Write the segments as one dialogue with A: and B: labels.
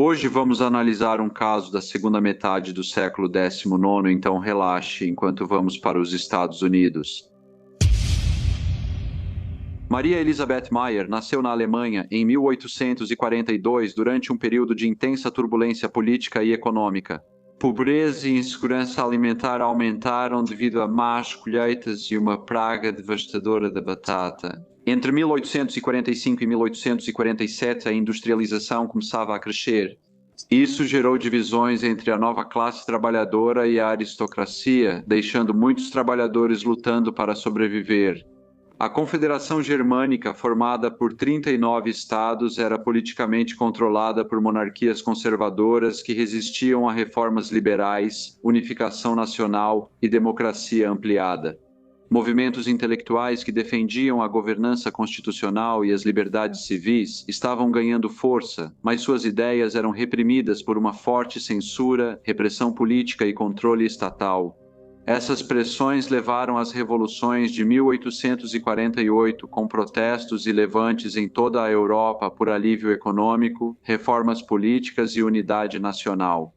A: Hoje vamos analisar um caso da segunda metade do século XIX, então relaxe enquanto vamos para os Estados Unidos. Maria Elizabeth Meyer nasceu na Alemanha em 1842 durante um período de intensa turbulência política e econômica. Pobreza e insegurança alimentar aumentaram devido a más colheitas e uma praga devastadora da batata. Entre 1845 e 1847, a industrialização começava a crescer. Isso gerou divisões entre a nova classe trabalhadora e a aristocracia, deixando muitos trabalhadores lutando para sobreviver. A Confederação Germânica, formada por 39 estados, era politicamente controlada por monarquias conservadoras que resistiam a reformas liberais, unificação nacional e democracia ampliada. Movimentos intelectuais que defendiam a governança constitucional e as liberdades civis estavam ganhando força, mas suas ideias eram reprimidas por uma forte censura, repressão política e controle estatal. Essas pressões levaram às revoluções de 1848, com protestos e levantes em toda a Europa por alívio econômico, reformas políticas e unidade nacional.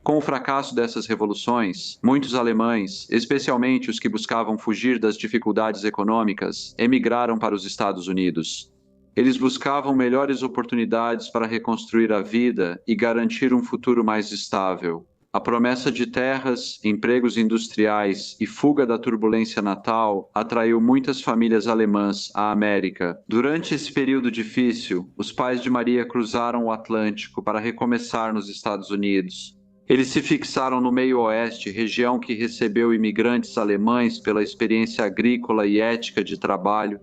A: Com o fracasso dessas revoluções, muitos alemães, especialmente os que buscavam fugir das dificuldades econômicas, emigraram para os Estados Unidos. Eles buscavam melhores oportunidades para reconstruir a vida e garantir um futuro mais estável. A promessa de terras, empregos industriais e fuga da turbulência natal atraiu muitas famílias alemãs à América. Durante esse período difícil, os pais de Maria cruzaram o Atlântico para recomeçar nos Estados Unidos. Eles se fixaram no meio-oeste, região que recebeu imigrantes alemães pela experiência agrícola e ética de trabalho.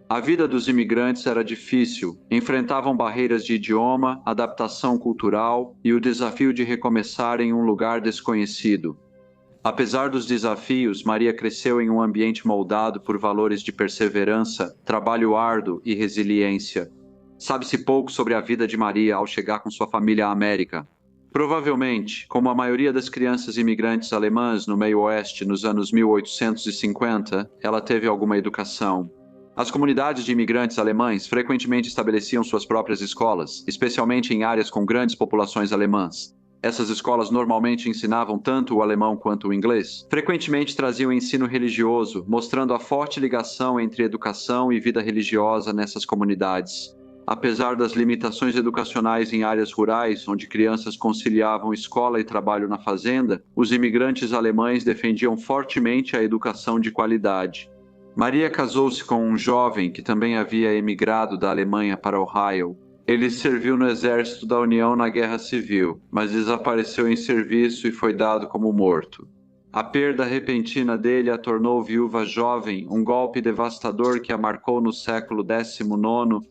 A: A vida dos imigrantes era difícil, enfrentavam barreiras de idioma, adaptação cultural e o desafio de recomeçar em um lugar desconhecido. Apesar dos desafios, Maria cresceu em um ambiente moldado por valores de perseverança, trabalho árduo e resiliência. Sabe-se pouco sobre a vida de Maria ao chegar com sua família à América. Provavelmente, como a maioria das crianças imigrantes alemãs no meio-oeste nos anos 1850, ela teve alguma educação. As comunidades de imigrantes alemães frequentemente estabeleciam suas próprias escolas, especialmente em áreas com grandes populações alemãs. Essas escolas normalmente ensinavam tanto o alemão quanto o inglês. Frequentemente traziam ensino religioso, mostrando a forte ligação entre educação e vida religiosa nessas comunidades. Apesar das limitações educacionais em áreas rurais, onde crianças conciliavam escola e trabalho na fazenda, os imigrantes alemães defendiam fortemente a educação de qualidade. Maria casou-se com um jovem que também havia emigrado da Alemanha para Ohio. Ele serviu no exército da União na Guerra Civil, mas desapareceu em serviço e foi dado como morto. A perda repentina dele a tornou viúva jovem, um golpe devastador que a marcou no século XIX.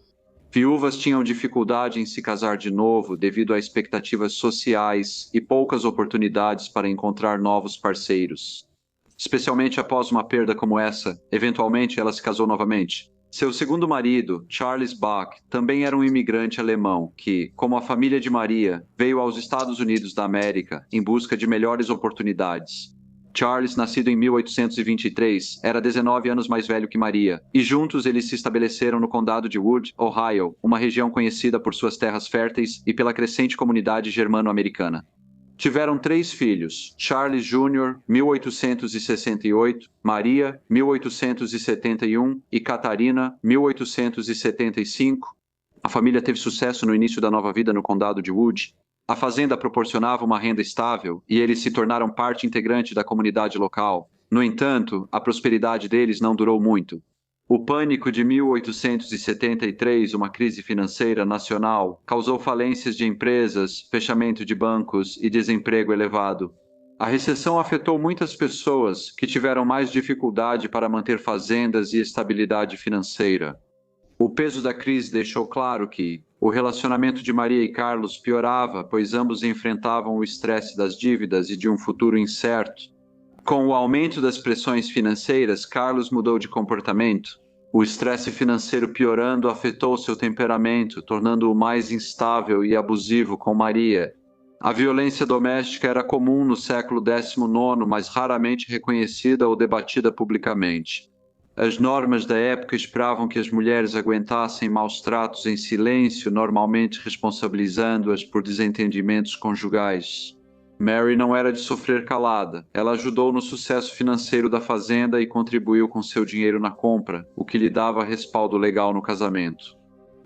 A: Viúvas tinham dificuldade em se casar de novo devido a expectativas sociais e poucas oportunidades para encontrar novos parceiros. Especialmente após uma perda como essa, eventualmente ela se casou novamente. Seu segundo marido, Charles Bach, também era um imigrante alemão que, como a família de Maria, veio aos Estados Unidos da América em busca de melhores oportunidades. Charles, nascido em 1823, era 19 anos mais velho que Maria, e juntos eles se estabeleceram no condado de Wood, Ohio, uma região conhecida por suas terras férteis e pela crescente comunidade germano-americana. Tiveram 3 filhos, Charles Jr., 1868, Maria, 1871 e Catarina, 1875. A família teve sucesso no início da nova vida no condado de Wood. A fazenda proporcionava uma renda estável e eles se tornaram parte integrante da comunidade local. No entanto, a prosperidade deles não durou muito. O pânico de 1873, uma crise financeira nacional, causou falências de empresas, fechamento de bancos e desemprego elevado. A recessão afetou muitas pessoas que tiveram mais dificuldade para manter fazendas e estabilidade financeira. O peso da crise deixou claro que o relacionamento de Maria e Carlos piorava, pois ambos enfrentavam o estresse das dívidas e de um futuro incerto. Com o aumento das pressões financeiras, Carlos mudou de comportamento. O estresse financeiro piorando afetou seu temperamento, tornando-o mais instável e abusivo com Maria. A violência doméstica era comum no século XIX, mas raramente reconhecida ou debatida publicamente. As normas da época esperavam que as mulheres aguentassem maus tratos em silêncio, normalmente responsabilizando-as por desentendimentos conjugais. Mary não era de sofrer calada. Ela ajudou no sucesso financeiro da fazenda e contribuiu com seu dinheiro na compra, o que lhe dava respaldo legal no casamento.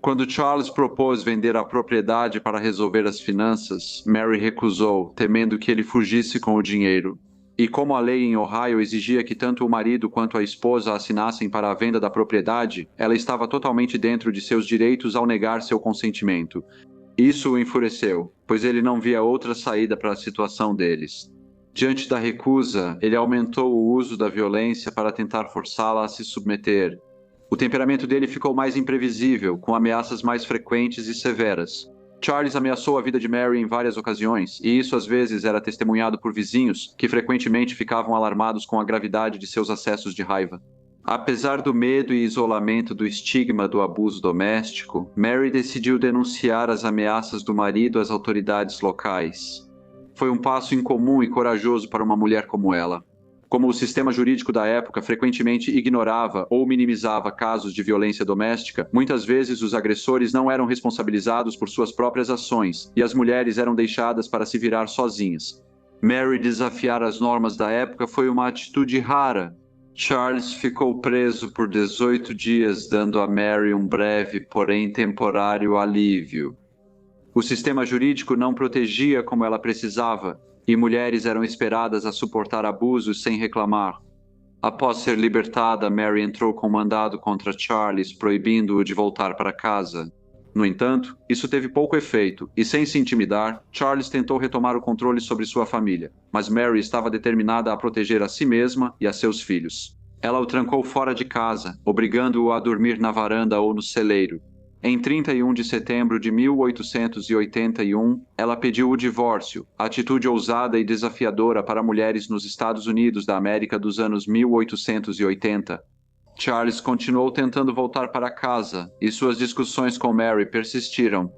A: Quando Charles propôs vender a propriedade para resolver as finanças, Mary recusou, temendo que ele fugisse com o dinheiro. E como a lei em Ohio exigia que tanto o marido quanto a esposa assinassem para a venda da propriedade, ela estava totalmente dentro de seus direitos ao negar seu consentimento. Isso o enfureceu, pois ele não via outra saída para a situação deles. Diante da recusa, ele aumentou o uso da violência para tentar forçá-la a se submeter. O temperamento dele ficou mais imprevisível, com ameaças mais frequentes e severas. Charles ameaçou a vida de Mary em várias ocasiões, e isso às vezes era testemunhado por vizinhos, que frequentemente ficavam alarmados com a gravidade de seus acessos de raiva. Apesar do medo e isolamento do estigma do abuso doméstico, Mary decidiu denunciar as ameaças do marido às autoridades locais. Foi um passo incomum e corajoso para uma mulher como ela. Como o sistema jurídico da época frequentemente ignorava ou minimizava casos de violência doméstica, muitas vezes os agressores não eram responsabilizados por suas próprias ações e as mulheres eram deixadas para se virar sozinhas. Mary desafiar as normas da época foi uma atitude rara. Charles ficou preso por 18 dias, dando a Mary um breve, porém temporário alívio. O sistema jurídico não protegia como ela precisava, e mulheres eram esperadas a suportar abusos sem reclamar. Após ser libertada, Mary entrou com mandado contra Charles, proibindo-o de voltar para casa. No entanto, isso teve pouco efeito, e sem se intimidar, Charles tentou retomar o controle sobre sua família, mas Mary estava determinada a proteger a si mesma e a seus filhos. Ela o trancou fora de casa, obrigando-o a dormir na varanda ou no celeiro. Em 31 de setembro de 1881, ela pediu o divórcio, atitude ousada e desafiadora para mulheres nos Estados Unidos da América dos anos 1880. Charles continuou tentando voltar para casa, e suas discussões com Mary persistiram.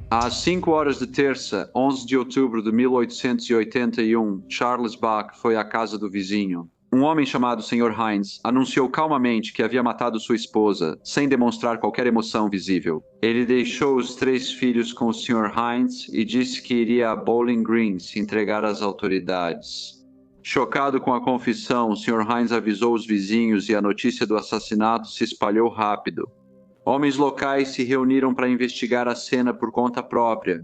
A: Às 5 horas de terça, 11 de outubro de 1881, Charles Bach foi à casa do vizinho. Um homem chamado Sr. Hines anunciou calmamente que havia matado sua esposa, sem demonstrar qualquer emoção visível. Ele deixou os 3 filhos com o Sr. Hines e disse que iria a Bowling Green se entregar às autoridades. Chocado com a confissão, o Sr. Hines avisou os vizinhos e a notícia do assassinato se espalhou rápido. Homens locais se reuniram para investigar a cena por conta própria.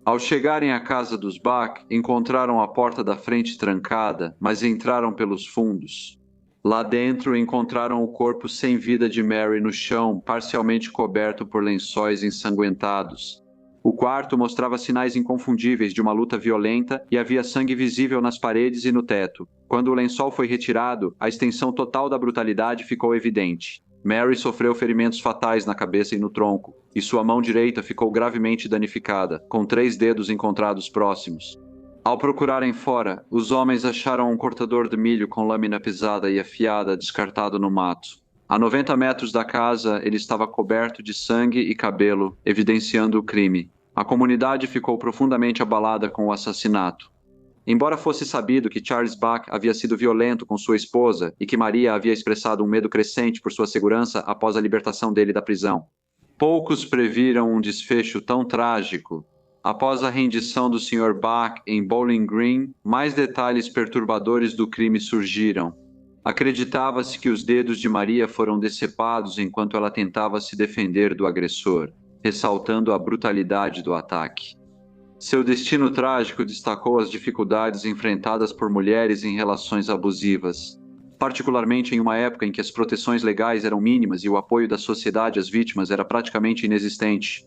A: Ao chegarem à casa dos Bach, encontraram a porta da frente trancada, mas entraram pelos fundos. Lá dentro, encontraram o corpo sem vida de Mary no chão, parcialmente coberto por lençóis ensanguentados. O quarto mostrava sinais inconfundíveis de uma luta violenta e havia sangue visível nas paredes e no teto. Quando o lençol foi retirado, a extensão total da brutalidade ficou evidente. Mary sofreu ferimentos fatais na cabeça e no tronco, e sua mão direita ficou gravemente danificada, com 3 dedos encontrados próximos. Ao procurarem fora, os homens acharam um cortador de milho com lâmina pesada e afiada descartado no mato. A 90 metros da casa, ele estava coberto de sangue e cabelo, evidenciando o crime. A comunidade ficou profundamente abalada com o assassinato. Embora fosse sabido que Charles Bach havia sido violento com sua esposa e que Maria havia expressado um medo crescente por sua segurança após a libertação dele da prisão, poucos previram um desfecho tão trágico. Após a rendição do Sr. Bach em Bowling Green, mais detalhes perturbadores do crime surgiram. Acreditava-se que os dedos de Maria foram decepados enquanto ela tentava se defender do agressor, ressaltando a brutalidade do ataque. Seu destino trágico destacou as dificuldades enfrentadas por mulheres em relações abusivas, particularmente em uma época em que as proteções legais eram mínimas e o apoio da sociedade às vítimas era praticamente inexistente.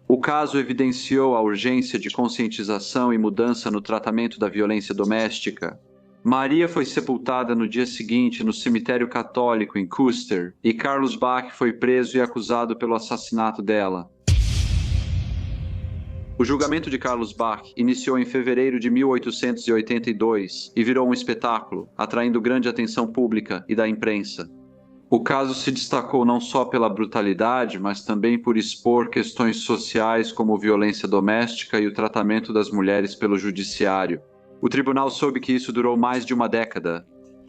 A: O caso evidenciou a urgência de conscientização e mudança no tratamento da violência doméstica. Maria foi sepultada no dia seguinte no cemitério católico em Custer, e Carlos Bach foi preso e acusado pelo assassinato dela. O julgamento de Carlos Bach iniciou em fevereiro de 1882 e virou um espetáculo, atraindo grande atenção pública e da imprensa. O caso se destacou não só pela brutalidade, mas também por expor questões sociais como violência doméstica e o tratamento das mulheres pelo judiciário. O tribunal soube que isso durou mais de uma década.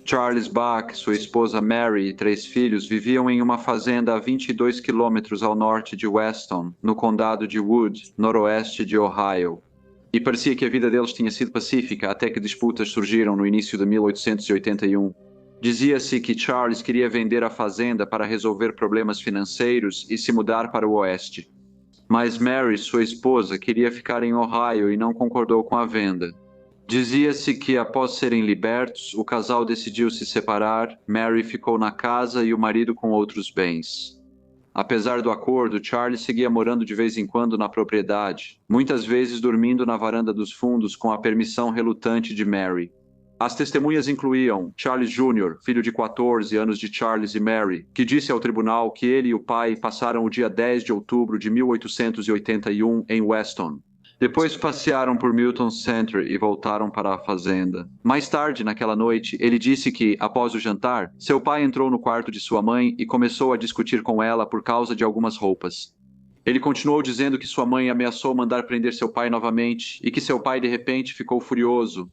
A: Charles Bach, sua esposa Mary e 3 filhos viviam em uma fazenda a 22 quilômetros ao norte de Weston, no condado de Wood, noroeste de Ohio. E parecia que a vida deles tinha sido pacífica até que disputas surgiram no início de 1881. Dizia-se que Charles queria vender a fazenda para resolver problemas financeiros e se mudar para o oeste. Mas Mary, sua esposa, queria ficar em Ohio e não concordou com a venda. Dizia-se que, após serem libertos, o casal decidiu se separar, Mary ficou na casa e o marido com outros bens. Apesar do acordo, Charles seguia morando de vez em quando na propriedade, muitas vezes dormindo na varanda dos fundos com a permissão relutante de Mary. As testemunhas incluíam Charles Jr., filho de 14 anos de Charles e Mary, que disse ao tribunal que ele e o pai passaram o dia 10 de outubro de 1881 em Weston. Depois passearam por Milton Center e voltaram para a fazenda. Mais tarde, naquela noite, ele disse que, após o jantar, seu pai entrou no quarto de sua mãe e começou a discutir com ela por causa de algumas roupas. Ele continuou dizendo que sua mãe ameaçou mandar prender seu pai novamente e que seu pai, de repente, ficou furioso.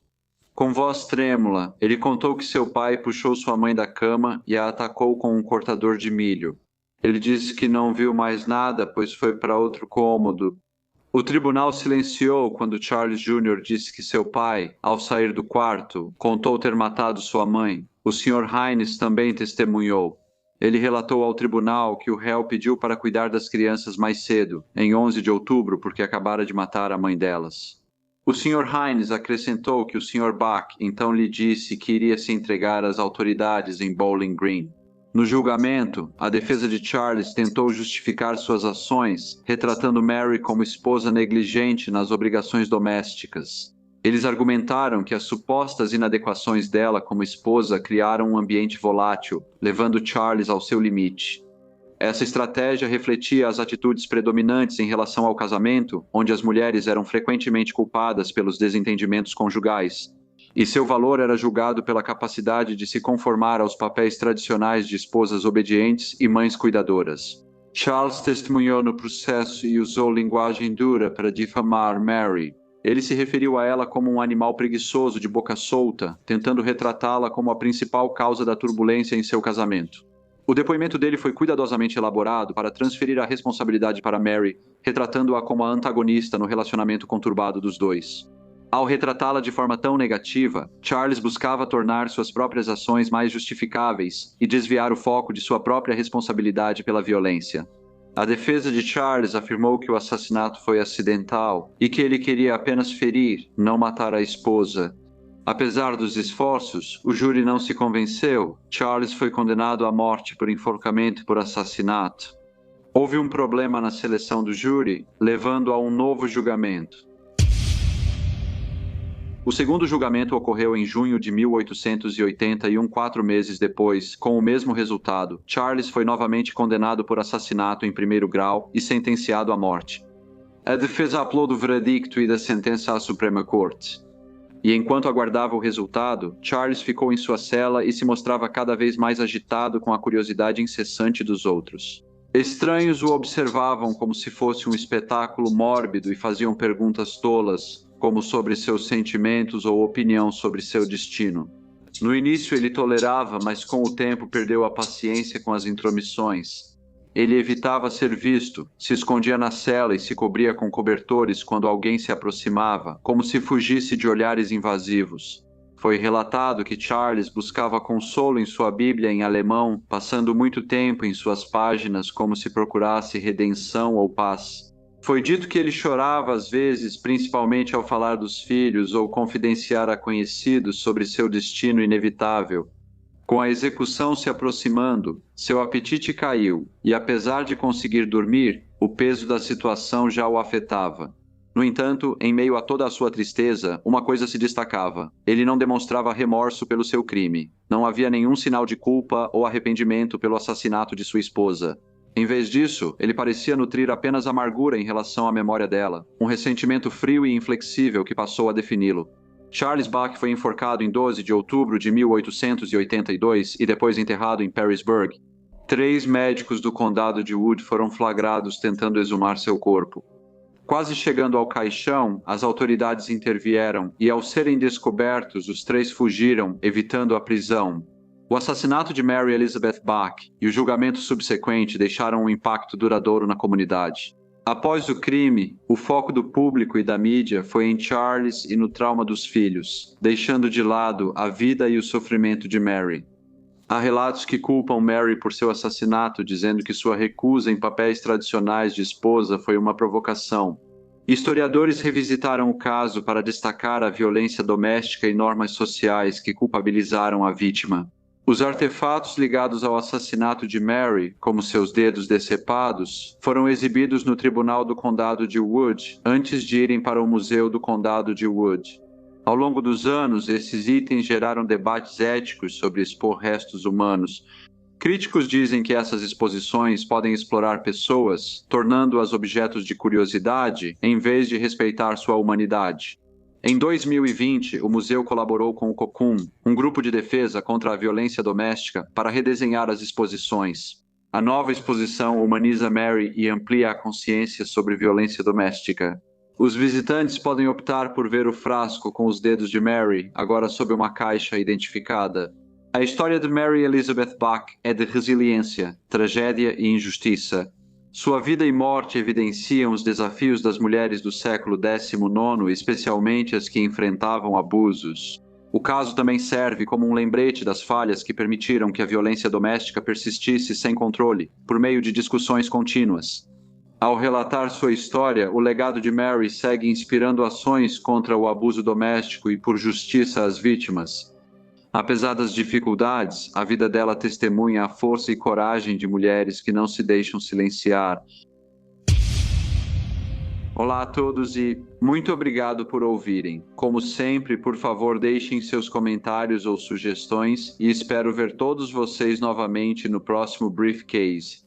A: Com voz trêmula, ele contou que seu pai puxou sua mãe da cama e a atacou com um cortador de milho. Ele disse que não viu mais nada, pois foi para outro cômodo. O tribunal silenciou quando Charles Jr. disse que seu pai, ao sair do quarto, contou ter matado sua mãe. O Sr. Hines também testemunhou. Ele relatou ao tribunal que o réu pediu para cuidar das crianças mais cedo, em 11 de outubro, porque acabara de matar a mãe delas. O Sr. Hines acrescentou que o Sr. Bach então lhe disse que iria se entregar às autoridades em Bowling Green. No julgamento, a defesa de Charles tentou justificar suas ações, retratando Mary como esposa negligente nas obrigações domésticas. Eles argumentaram que as supostas inadequações dela como esposa criaram um ambiente volátil, levando Charles ao seu limite. Essa estratégia refletia as atitudes predominantes em relação ao casamento, onde as mulheres eram frequentemente culpadas pelos desentendimentos conjugais, e seu valor era julgado pela capacidade de se conformar aos papéis tradicionais de esposas obedientes e mães cuidadoras. Charles testemunhou no processo e usou linguagem dura para difamar Mary. Ele se referiu a ela como um animal preguiçoso de boca solta, tentando retratá-la como a principal causa da turbulência em seu casamento. O depoimento dele foi cuidadosamente elaborado para transferir a responsabilidade para Mary, retratando-a como a antagonista no relacionamento conturbado dos dois. Ao retratá-la de forma tão negativa, Charles buscava tornar suas próprias ações mais justificáveis e desviar o foco de sua própria responsabilidade pela violência. A defesa de Charles afirmou que o assassinato foi acidental e que ele queria apenas ferir, não matar a esposa. Apesar dos esforços, o júri não se convenceu. Charles foi condenado à morte por enforcamento por assassinato. Houve um problema na seleção do júri, levando a um novo julgamento. O segundo julgamento ocorreu em junho de 1881, 4 meses depois, com o mesmo resultado. Charles foi novamente condenado por assassinato em primeiro grau e sentenciado à morte. A defesa apelou do veredicto e da sentença à Suprema Corte. E enquanto aguardava o resultado, Charles ficou em sua cela e se mostrava cada vez mais agitado com a curiosidade incessante dos outros. Estranhos o observavam como se fosse um espetáculo mórbido e faziam perguntas tolas, como sobre seus sentimentos ou opinião sobre seu destino. No início ele tolerava, mas com o tempo perdeu a paciência com as intromissões. Ele evitava ser visto, se escondia na cela e se cobria com cobertores quando alguém se aproximava, como se fugisse de olhares invasivos. Foi relatado que Charles buscava consolo em sua Bíblia em alemão, passando muito tempo em suas páginas como se procurasse redenção ou paz. Foi dito que ele chorava às vezes, principalmente ao falar dos filhos ou confidenciar a conhecidos sobre seu destino inevitável. Com a execução se aproximando, seu apetite caiu, e apesar de conseguir dormir, o peso da situação já o afetava. No entanto, em meio a toda a sua tristeza, uma coisa se destacava. Ele não demonstrava remorso pelo seu crime. Não havia nenhum sinal de culpa ou arrependimento pelo assassinato de sua esposa. Em vez disso, ele parecia nutrir apenas amargura em relação à memória dela, um ressentimento frio e inflexível que passou a defini-lo. Charles Bach foi enforcado em 12 de outubro de 1882 e depois enterrado em Perrysburg. 3 médicos do condado de Wood foram flagrados tentando exumar seu corpo. Quase chegando ao caixão, as autoridades intervieram e, ao serem descobertos, os três fugiram, evitando a prisão. O assassinato de Mary Elizabeth Bach e o julgamento subsequente deixaram um impacto duradouro na comunidade. Após o crime, o foco do público e da mídia foi em Charles e no trauma dos filhos, deixando de lado a vida e o sofrimento de Mary. Há relatos que culpam Mary por seu assassinato, dizendo que sua recusa em papéis tradicionais de esposa foi uma provocação. Historiadores revisitaram o caso para destacar a violência doméstica e normas sociais que culpabilizaram a vítima. Os artefatos ligados ao assassinato de Mary, como seus dedos decepados, foram exibidos no Tribunal do Condado de Wood antes de irem para o Museu do Condado de Wood. Ao longo dos anos, esses itens geraram debates éticos sobre expor restos humanos. Críticos dizem que essas exposições podem explorar pessoas, tornando-as objetos de curiosidade, em vez de respeitar sua humanidade. Em 2020, o museu colaborou com o COCUM, um grupo de defesa contra a violência doméstica, para redesenhar as exposições. A nova exposição humaniza Mary e amplia a consciência sobre violência doméstica. Os visitantes podem optar por ver o frasco com os dedos de Mary, agora sob uma caixa identificada. A história de Mary Elizabeth Bach é de resiliência, tragédia e injustiça. Sua vida e morte evidenciam os desafios das mulheres do século XIX, especialmente as que enfrentavam abusos. O caso também serve como um lembrete das falhas que permitiram que a violência doméstica persistisse sem controle, por meio de discussões contínuas. Ao relatar sua história, o legado de Mary segue inspirando ações contra o abuso doméstico e por justiça às vítimas. Apesar das dificuldades, a vida dela testemunha a força e coragem de mulheres que não se deixam silenciar. Olá a todos e muito obrigado por ouvirem. Como sempre, por favor, deixem seus comentários ou sugestões e espero ver todos vocês novamente no próximo Briefcase.